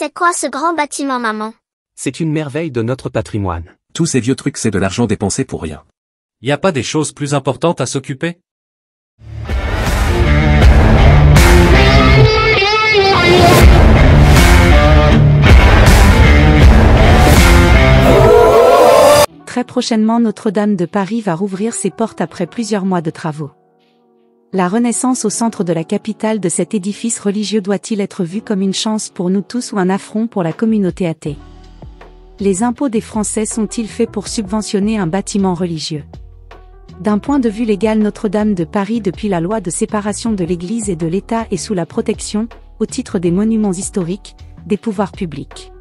C'est quoi ce grand bâtiment, maman? C'est une merveille de notre patrimoine. Tous ces vieux trucs, c'est de l'argent dépensé pour rien. Y a pas des choses plus importantes à s'occuper? Très prochainement, Notre-Dame de Paris va rouvrir ses portes après plusieurs mois de travaux. La renaissance au centre de la capitale de cet édifice religieux doit-il être vu comme une chance pour nous tous ou un affront pour la communauté athée? Les impôts des Français sont-ils faits pour subventionner un bâtiment religieux? D'un point de vue légal, Notre-Dame de Paris, depuis la loi de séparation de l'Église et de l'État, est sous la protection, au titre des monuments historiques, des pouvoirs publics.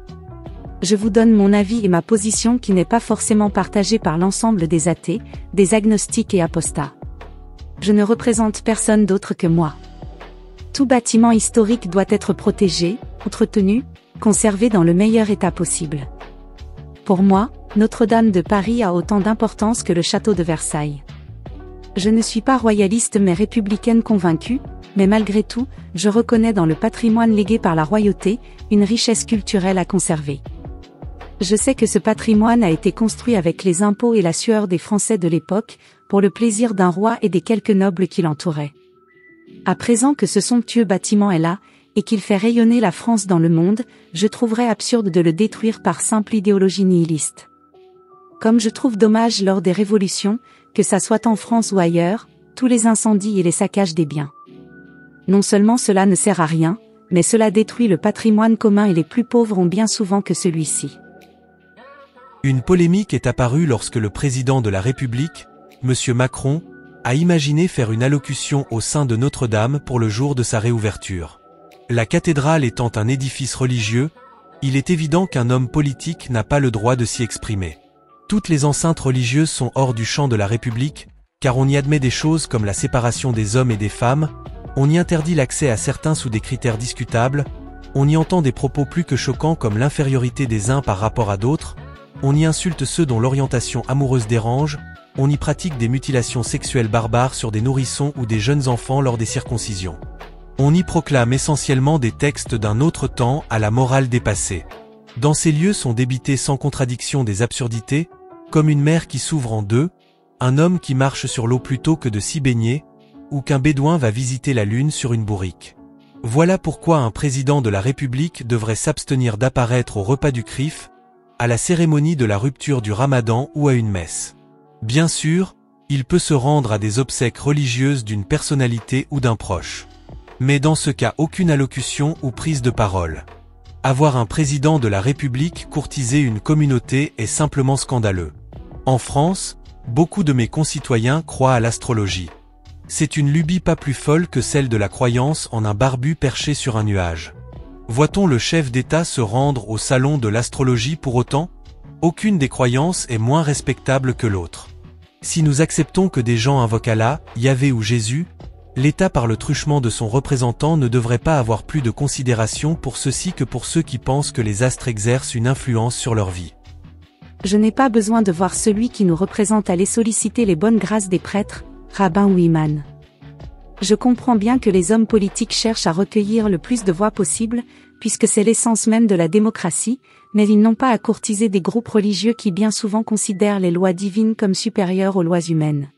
Je vous donne mon avis et ma position qui n'est pas forcément partagée par l'ensemble des athées, des agnostiques et apostats. Je ne représente personne d'autre que moi. Tout bâtiment historique doit être protégé, entretenu, conservé dans le meilleur état possible. Pour moi, Notre-Dame de Paris a autant d'importance que le château de Versailles. Je ne suis pas royaliste mais républicaine convaincue, mais malgré tout, je reconnais dans le patrimoine légué par la royauté, une richesse culturelle à conserver. Je sais que ce patrimoine a été construit avec les impôts et la sueur des Français de l'époque, pour le plaisir d'un roi et des quelques nobles qui l'entouraient. À présent que ce somptueux bâtiment est là, et qu'il fait rayonner la France dans le monde, je trouverais absurde de le détruire par simple idéologie nihiliste. Comme je trouve dommage lors des révolutions, que ça soit en France ou ailleurs, tous les incendies et les saccages des biens. Non seulement cela ne sert à rien, mais cela détruit le patrimoine commun et les plus pauvres ont bien souvent que celui-ci. Une polémique est apparue lorsque le président de la République, M. Macron, a imaginé faire une allocution au sein de Notre-Dame pour le jour de sa réouverture. La cathédrale étant un édifice religieux, il est évident qu'un homme politique n'a pas le droit de s'y exprimer. Toutes les enceintes religieuses sont hors du champ de la République, car on y admet des choses comme la séparation des hommes et des femmes, on y interdit l'accès à certains sous des critères discutables, on y entend des propos plus que choquants comme l'infériorité des uns par rapport à d'autres, on y insulte ceux dont l'orientation amoureuse dérange, on y pratique des mutilations sexuelles barbares sur des nourrissons ou des jeunes enfants lors des circoncisions. On y proclame essentiellement des textes d'un autre temps à la morale dépassée. Dans ces lieux sont débités sans contradiction des absurdités, comme une mer qui s'ouvre en deux, un homme qui marche sur l'eau plutôt que de s'y baigner, ou qu'un bédouin va visiter la lune sur une bourrique. Voilà pourquoi un président de la République devrait s'abstenir d'apparaître au repas du CRIF, à la cérémonie de la rupture du Ramadan ou à une messe. Bien sûr, il peut se rendre à des obsèques religieuses d'une personnalité ou d'un proche. Mais dans ce cas, aucune allocution ou prise de parole. Avoir un président de la République courtiser une communauté est simplement scandaleux. En France, beaucoup de mes concitoyens croient à l'astrologie. C'est une lubie pas plus folle que celle de la croyance en un barbu perché sur un nuage. Voit-on le chef d'État se rendre au salon de l'astrologie pour autant? Aucune des croyances est moins respectable que l'autre. Si nous acceptons que des gens invoquent Allah, Yahvé ou Jésus, l'État par le truchement de son représentant ne devrait pas avoir plus de considération pour ceux-ci que pour ceux qui pensent que les astres exercent une influence sur leur vie. Je n'ai pas besoin de voir celui qui nous représente aller solliciter les bonnes grâces des prêtres, rabbins ou imams. Je comprends bien que les hommes politiques cherchent à recueillir le plus de voix possible, puisque c'est l'essence même de la démocratie, mais ils n'ont pas à courtiser des groupes religieux qui bien souvent considèrent les lois divines comme supérieures aux lois humaines.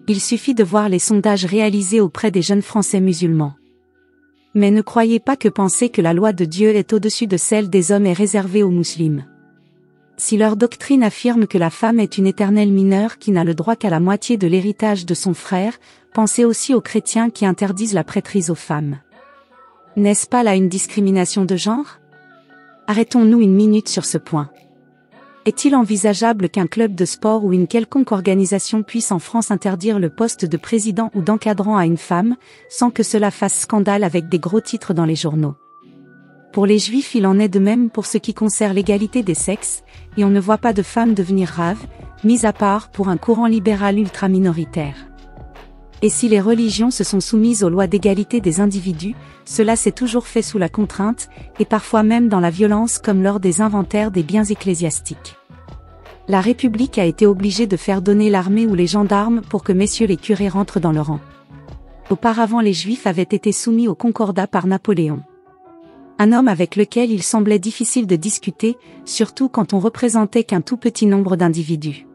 Il suffit de voir les sondages réalisés auprès des jeunes Français musulmans. Mais ne croyez pas que penser que la loi de Dieu est au-dessus de celle des hommes est réservée aux musulmans. Si leur doctrine affirme que la femme est une éternelle mineure qui n'a le droit qu'à la moitié de l'héritage de son frère, pensez aussi aux chrétiens qui interdisent la prêtrise aux femmes. N'est-ce pas là une discrimination de genre? Arrêtons-nous une minute sur ce point. Est-il envisageable qu'un club de sport ou une quelconque organisation puisse en France interdire le poste de président ou d'encadrant à une femme, sans que cela fasse scandale avec des gros titres dans les journaux? Pour les juifs, il en est de même pour ce qui concerne l'égalité des sexes, et on ne voit pas de femmes devenir raves, mis à part pour un courant libéral ultra-minoritaire. Et si les religions se sont soumises aux lois d'égalité des individus, cela s'est toujours fait sous la contrainte, et parfois même dans la violence comme lors des inventaires des biens ecclésiastiques. La République a été obligée de faire donner l'armée ou les gendarmes pour que messieurs les curés rentrent dans le rang. Auparavant, les Juifs avaient été soumis au Concordat par Napoléon. Un homme avec lequel il semblait difficile de discuter, surtout quand on représentait qu'un tout petit nombre d'individus.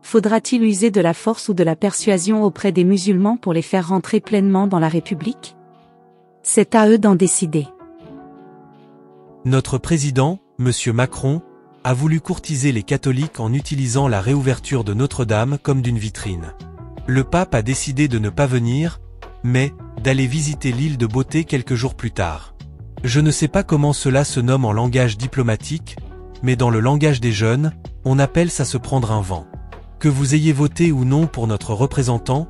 Faudra-t-il user de la force ou de la persuasion auprès des musulmans pour les faire rentrer pleinement dans la République? C'est à eux d'en décider. Notre président, M. Macron, a voulu courtiser les catholiques en utilisant la réouverture de Notre-Dame comme d'une vitrine. Le pape a décidé de ne pas venir, mais d'aller visiter l'île de Beauté quelques jours plus tard. Je ne sais pas comment cela se nomme en langage diplomatique, mais dans le langage des jeunes, on appelle ça se prendre un vent. Que vous ayez voté ou non pour notre représentant,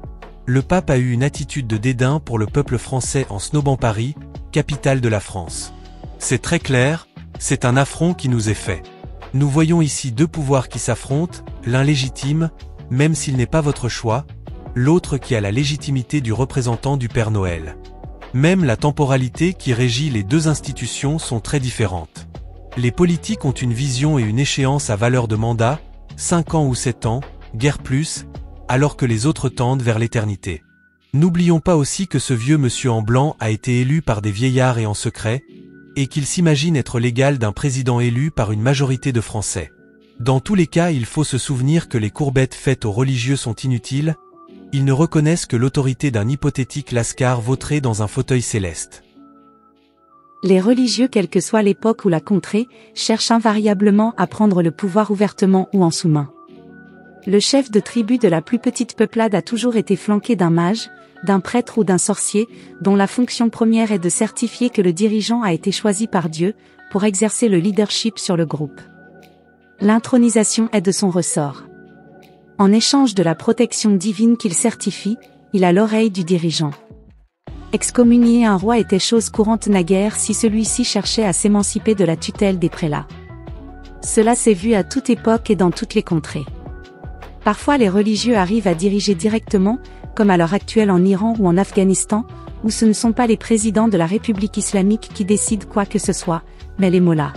le pape a eu une attitude de dédain pour le peuple français en snobant Paris, capitale de la France. C'est très clair, c'est un affront qui nous est fait. Nous voyons ici deux pouvoirs qui s'affrontent, l'un légitime, même s'il n'est pas votre choix, l'autre qui a la légitimité du représentant du Père Noël. Même la temporalité qui régit les deux institutions sont très différentes. Les politiques ont une vision et une échéance à valeur de mandat, 5 ans ou 7 ans, guère plus, alors que les autres tendent vers l'éternité. N'oublions pas aussi que ce vieux monsieur en blanc a été élu par des vieillards et en secret, et qu'il s'imagine être l'égal d'un président élu par une majorité de Français. Dans tous les cas, il faut se souvenir que les courbettes faites aux religieux sont inutiles, ils ne reconnaissent que l'autorité d'un hypothétique Lascar vautré dans un fauteuil céleste. Les religieux, quelle que soit l'époque ou la contrée, cherchent invariablement à prendre le pouvoir ouvertement ou en sous-main. Le chef de tribu de la plus petite peuplade a toujours été flanqué d'un mage, d'un prêtre ou d'un sorcier, dont la fonction première est de certifier que le dirigeant a été choisi par Dieu, pour exercer le leadership sur le groupe. L'intronisation est de son ressort. En échange de la protection divine qu'il certifie, il a l'oreille du dirigeant. Excommunier un roi était chose courante naguère si celui-ci cherchait à s'émanciper de la tutelle des prélats. Cela s'est vu à toute époque et dans toutes les contrées. Parfois les religieux arrivent à diriger directement, comme à l'heure actuelle en Iran ou en Afghanistan, où ce ne sont pas les présidents de la République islamique qui décident quoi que ce soit, mais les mollahs.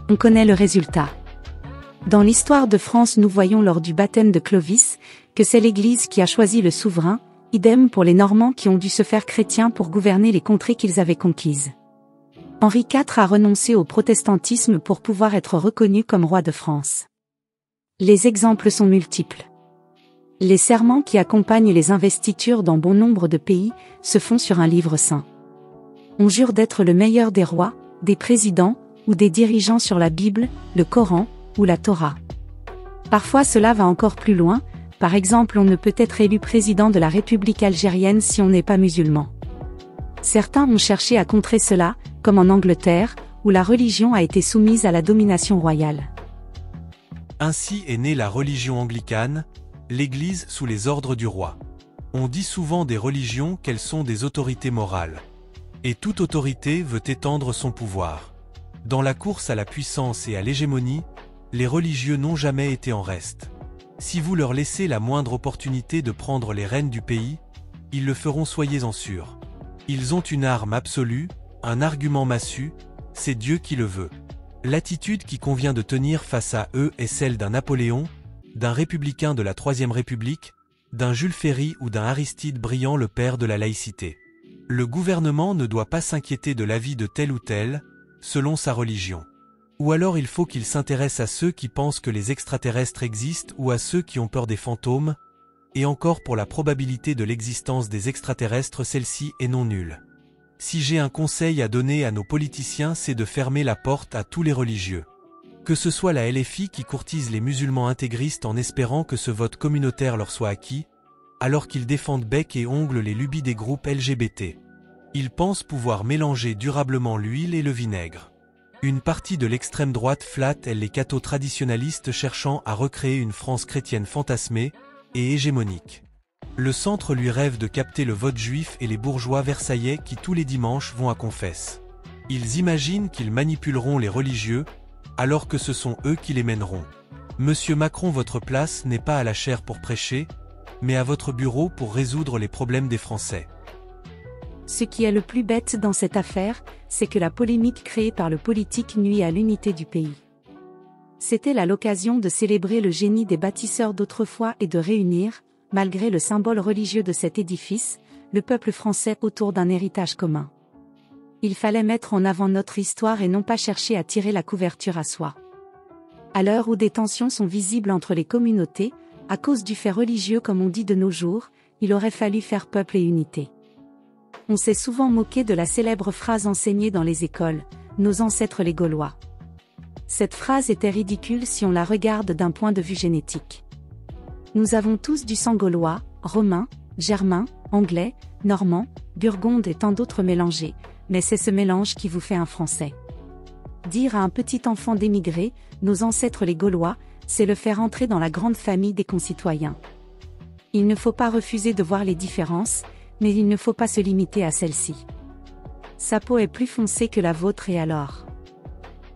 On connaît le résultat. Dans l'histoire de France, nous voyons lors du baptême de Clovis, que c'est l'Église qui a choisi le souverain, idem pour les Normands qui ont dû se faire chrétiens pour gouverner les contrées qu'ils avaient conquises. Henri IV a renoncé au protestantisme pour pouvoir être reconnu comme roi de France. Les exemples sont multiples. Les serments qui accompagnent les investitures dans bon nombre de pays se font sur un livre saint. On jure d'être le meilleur des rois, des présidents ou des dirigeants sur la Bible, le Coran ou la Torah. Parfois cela va encore plus loin, par exemple on ne peut être élu président de la République algérienne si on n'est pas musulman. Certains ont cherché à contrer cela, comme en Angleterre, où la religion a été soumise à la domination royale. Ainsi est née la religion anglicane, l'Église sous les ordres du roi. On dit souvent des religions qu'elles sont des autorités morales. Et toute autorité veut étendre son pouvoir. Dans la course à la puissance et à l'hégémonie, les religieux n'ont jamais été en reste. Si vous leur laissez la moindre opportunité de prendre les rênes du pays, ils le feront, soyez-en sûrs. Ils ont une arme absolue, un argument massu, c'est Dieu qui le veut. L'attitude qui convient de tenir face à eux est celle d'un Napoléon, d'un républicain de la Troisième République, d'un Jules Ferry ou d'un Aristide Briand, le père de la laïcité. Le gouvernement ne doit pas s'inquiéter de l'avis de tel ou tel, selon sa religion. Ou alors il faut qu'il s'intéresse à ceux qui pensent que les extraterrestres existent ou à ceux qui ont peur des fantômes, et encore pour la probabilité de l'existence des extraterrestres, celle-ci est non nulle. Si j'ai un conseil à donner à nos politiciens, c'est de fermer la porte à tous les religieux. Que ce soit la LFI qui courtise les musulmans intégristes en espérant que ce vote communautaire leur soit acquis, alors qu'ils défendent bec et ongles les lubies des groupes LGBT. Ils pensent pouvoir mélanger durablement l'huile et le vinaigre. Une partie de l'extrême droite flatte les cathos traditionalistes cherchant à recréer une France chrétienne fantasmée et hégémonique. Le centre lui rêve de capter le vote juif et les bourgeois versaillais qui tous les dimanches vont à confesse. Ils imaginent qu'ils manipuleront les religieux, alors que ce sont eux qui les mèneront. Monsieur Macron, votre place n'est pas à la chaire pour prêcher, mais à votre bureau pour résoudre les problèmes des Français. Ce qui est le plus bête dans cette affaire, c'est que la polémique créée par le politique nuit à l'unité du pays. C'était là l'occasion de célébrer le génie des bâtisseurs d'autrefois et de réunir, malgré le symbole religieux de cet édifice, le peuple français autour d'un héritage commun. Il fallait mettre en avant notre histoire et non pas chercher à tirer la couverture à soi. À l'heure où des tensions sont visibles entre les communautés, à cause du fait religieux comme on dit de nos jours, il aurait fallu faire peuple et unité. On s'est souvent moqué de la célèbre phrase enseignée dans les écoles, « Nos ancêtres les Gaulois ». Cette phrase était ridicule si on la regarde d'un point de vue génétique. Nous avons tous du sang gaulois, romain, germain, anglais, normand, burgonde et tant d'autres mélangés, mais c'est ce mélange qui vous fait un Français. Dire à un petit enfant d'émigré, nos ancêtres les Gaulois, c'est le faire entrer dans la grande famille des concitoyens. Il ne faut pas refuser de voir les différences, mais il ne faut pas se limiter à celles-ci. Sa peau est plus foncée que la vôtre et alors.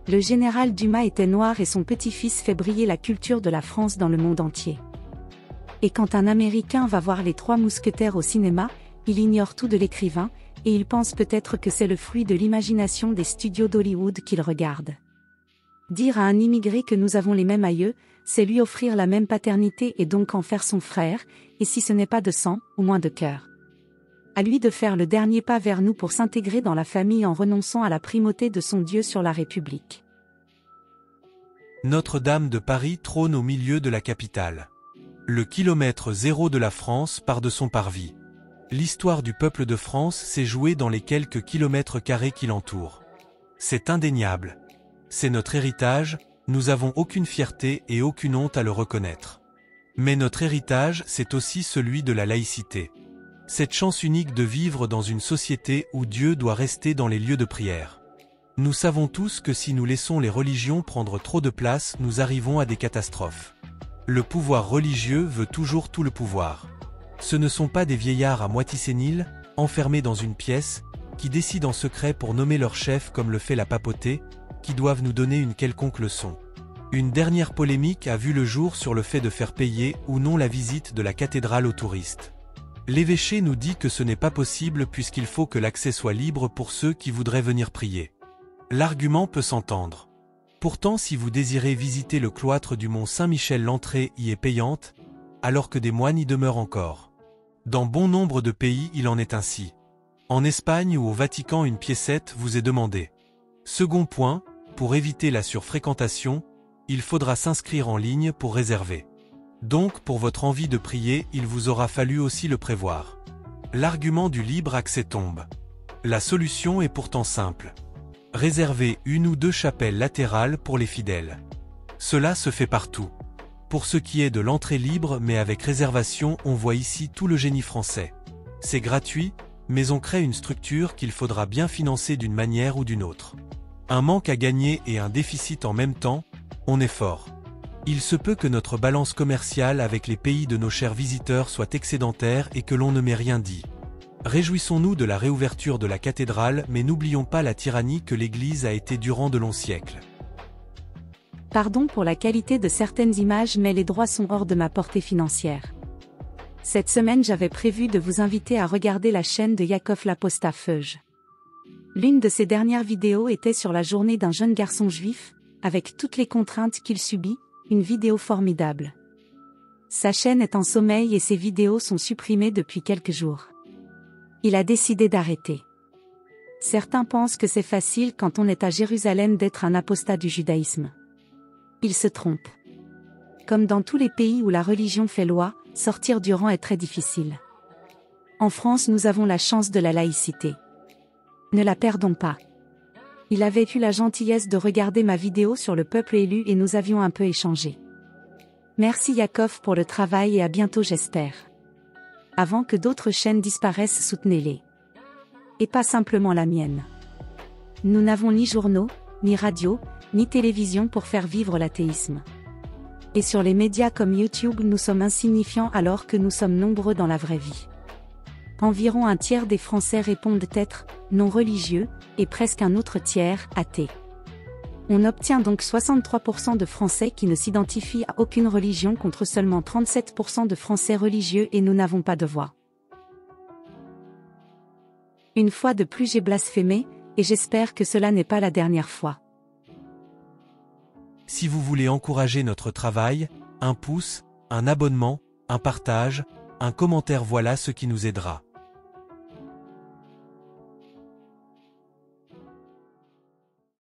Le général Dumas était noir et son petit-fils fait briller la culture de la France dans le monde entier. Et quand un Américain va voir les Trois Mousquetaires au cinéma, il ignore tout de l'écrivain, et il pense peut-être que c'est le fruit de l'imagination des studios d'Hollywood qu'il regarde. Dire à un immigré que nous avons les mêmes aïeux, c'est lui offrir la même paternité et donc en faire son frère, et si ce n'est pas de sang, au moins de cœur. À lui de faire le dernier pas vers nous pour s'intégrer dans la famille en renonçant à la primauté de son Dieu sur la République. Notre-Dame de Paris trône au milieu de la capitale. Le kilomètre zéro de la France part de son parvis. L'histoire du peuple de France s'est jouée dans les quelques kilomètres carrés qui l'entourent. C'est indéniable. C'est notre héritage, nous avons aucune fierté et aucune honte à le reconnaître. Mais notre héritage, c'est aussi celui de la laïcité. Cette chance unique de vivre dans une société où Dieu doit rester dans les lieux de prière. Nous savons tous que si nous laissons les religions prendre trop de place, nous arrivons à des catastrophes. Le pouvoir religieux veut toujours tout le pouvoir. Ce ne sont pas des vieillards à moitié séniles, enfermés dans une pièce, qui décident en secret pour nommer leur chef comme le fait la papauté, qui doivent nous donner une quelconque leçon. Une dernière polémique a vu le jour sur le fait de faire payer ou non la visite de la cathédrale aux touristes. L'évêché nous dit que ce n'est pas possible puisqu'il faut que l'accès soit libre pour ceux qui voudraient venir prier. L'argument peut s'entendre. Pourtant, si vous désirez visiter le cloître du Mont Saint-Michel, l'entrée y est payante, alors que des moines y demeurent encore. Dans bon nombre de pays, il en est ainsi. En Espagne ou au Vatican, une piécette vous est demandée. Second point, pour éviter la surfréquentation, il faudra s'inscrire en ligne pour réserver. Donc, pour votre envie de prier, il vous aura fallu aussi le prévoir. L'argument du libre accès tombe. La solution est pourtant simple. Réservez une ou deux chapelles latérales pour les fidèles. Cela se fait partout. Pour ce qui est de l'entrée libre mais avec réservation, on voit ici tout le génie français. C'est gratuit, mais on crée une structure qu'il faudra bien financer d'une manière ou d'une autre. Un manque à gagner et un déficit en même temps, on est fort. Il se peut que notre balance commerciale avec les pays de nos chers visiteurs soit excédentaire et que l'on ne m'ait rien dit. Réjouissons-nous de la réouverture de la cathédrale, mais n'oublions pas la tyrannie que l'Église a été durant de longs siècles. Pardon pour la qualité de certaines images, mais les droits sont hors de ma portée financière. Cette semaine, j'avais prévu de vous inviter à regarder la chaîne de Yakov Laposta Feuge. L'une de ses dernières vidéos était sur la journée d'un jeune garçon juif, avec toutes les contraintes qu'il subit, une vidéo formidable. Sa chaîne est en sommeil et ses vidéos sont supprimées depuis quelques jours. Il a décidé d'arrêter. Certains pensent que c'est facile quand on est à Jérusalem d'être un apostat du judaïsme. Ils se trompent. Comme dans tous les pays où la religion fait loi, sortir du rang est très difficile. En France, nous avons la chance de la laïcité. Ne la perdons pas. Il avait eu la gentillesse de regarder ma vidéo sur le peuple élu et nous avions un peu échangé. Merci Yakov pour le travail et à bientôt j'espère. Avant que d'autres chaînes disparaissent, soutenez-les. Et pas simplement la mienne. Nous n'avons ni journaux, ni radio, ni télévision pour faire vivre l'athéisme. Et sur les médias comme YouTube, nous sommes insignifiants alors que nous sommes nombreux dans la vraie vie. Environ un tiers des Français répondent être non religieux, et presque un autre tiers athée. On obtient donc 63% de Français qui ne s'identifient à aucune religion contre seulement 37% de Français religieux et nous n'avons pas de voix. Une fois de plus j'ai blasphémé, et j'espère que cela n'est pas la dernière fois. Si vous voulez encourager notre travail, un pouce, un abonnement, un partage, un commentaire, voilà ce qui nous aidera.